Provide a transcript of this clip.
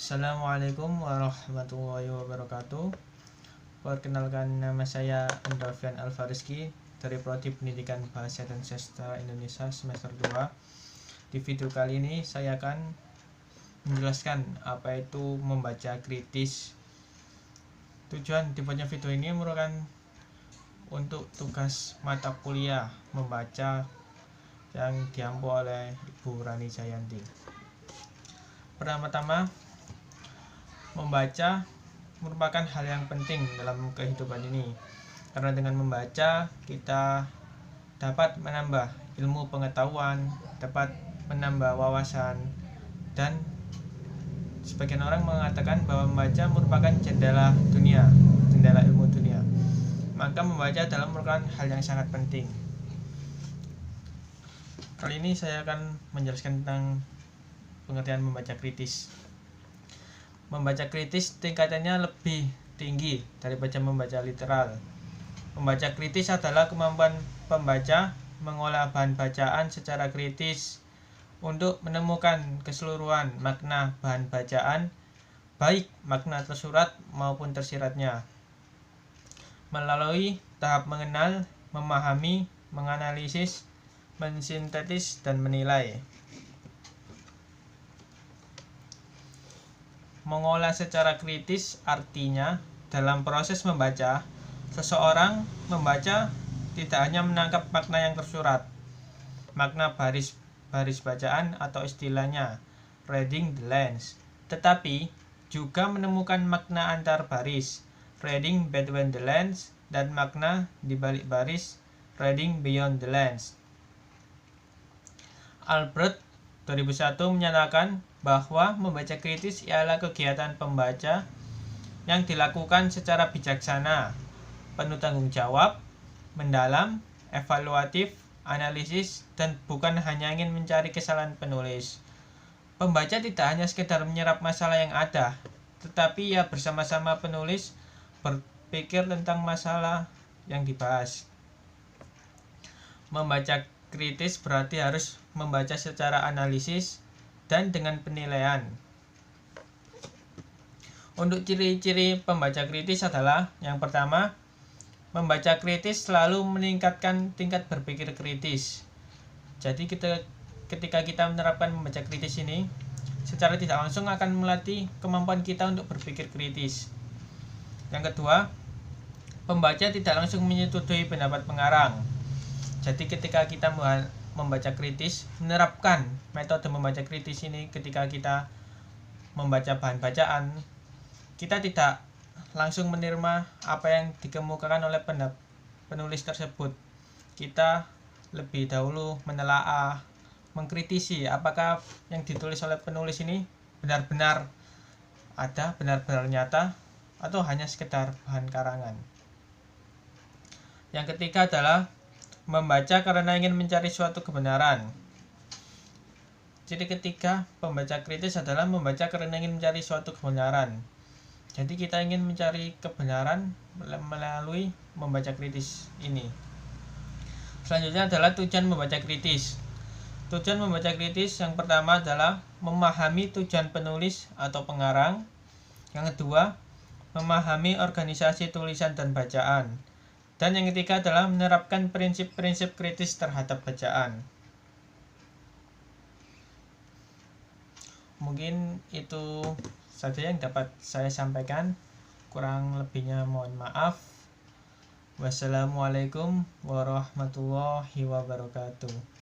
Assalamualaikum warahmatullahi wabarakatuh. Perkenalkan, nama saya Andovian Alvarizky dari Prodi Pendidikan Bahasa dan Sastra Indonesia semester 2. Di video kali ini saya akan menjelaskan apa itu membaca kritis. Tujuan dibuatnya video ini merupakan untuk tugas mata kuliah membaca yang diampu oleh Ibu Rani Jayanti. Pertama-tama, membaca merupakan hal yang penting dalam kehidupan ini, karena dengan membaca kita dapat menambah ilmu pengetahuan, dapat menambah wawasan, dan sebagian orang mengatakan bahwa membaca merupakan jendela dunia, jendela ilmu dunia. Maka membaca adalah merupakan hal yang sangat penting. Kali ini saya akan menjelaskan tentang pengertian membaca kritis. Membaca kritis tingkatannya lebih tinggi daripada membaca literal. Membaca kritis adalah kemampuan pembaca mengolah bahan bacaan secara kritis untuk menemukan keseluruhan makna bahan bacaan, baik makna tersurat maupun tersiratnya, melalui tahap mengenal, memahami, menganalisis, mensintetis, dan menilai. Mengolah secara kritis artinya dalam proses membaca, seseorang membaca tidak hanya menangkap makna yang tersurat, makna baris bacaan atau istilahnya reading the lines, tetapi juga menemukan makna antar baris, reading between the lines, dan makna di balik baris, reading beyond the lines. Albrecht 2001 menyatakan bahwa membaca kritis ialah kegiatan pembaca yang dilakukan secara bijaksana, penuh tanggung jawab, mendalam, evaluatif, analisis, dan bukan hanya ingin mencari kesalahan penulis. Pembaca tidak hanya sekedar menyerap masalah yang ada, tetapi ia bersama-sama penulis berpikir tentang masalah yang dibahas. Membaca kritis berarti harus membaca secara analisis dan dengan penilaian. Untuk ciri-ciri pembaca kritis adalah: yang pertama, membaca kritis selalu meningkatkan tingkat berpikir kritis. Jadi ketika kita menerapkan membaca kritis ini, secara tidak langsung akan melatih kemampuan kita untuk berpikir kritis. Yang kedua, pembaca tidak langsung menyetujui pendapat pengarang. Jadi ketika kita membaca kritis, menerapkan metode membaca kritis ini ketika kita membaca bahan bacaan, kita tidak langsung menerima apa yang dikemukakan oleh penulis tersebut. Kita lebih dahulu menelaah, mengkritisi apakah yang ditulis oleh penulis ini benar-benar ada, benar-benar nyata, atau hanya sekedar bahan karangan. Yang ketiga adalah membaca karena ingin mencari suatu kebenaran. Ciri ketiga pembaca kritis adalah membaca karena ingin mencari suatu kebenaran. Jadi kita ingin mencari kebenaran melalui membaca kritis ini. Selanjutnya adalah tujuan membaca kritis. Tujuan membaca kritis yang pertama adalah memahami tujuan penulis atau pengarang. Yang kedua, memahami organisasi tulisan dan bacaan. Dan yang ketiga adalah menerapkan prinsip-prinsip kritis terhadap bacaan. Mungkin itu saja yang dapat saya sampaikan. Kurang lebihnya mohon maaf. Wassalamualaikum warahmatullahi wabarakatuh.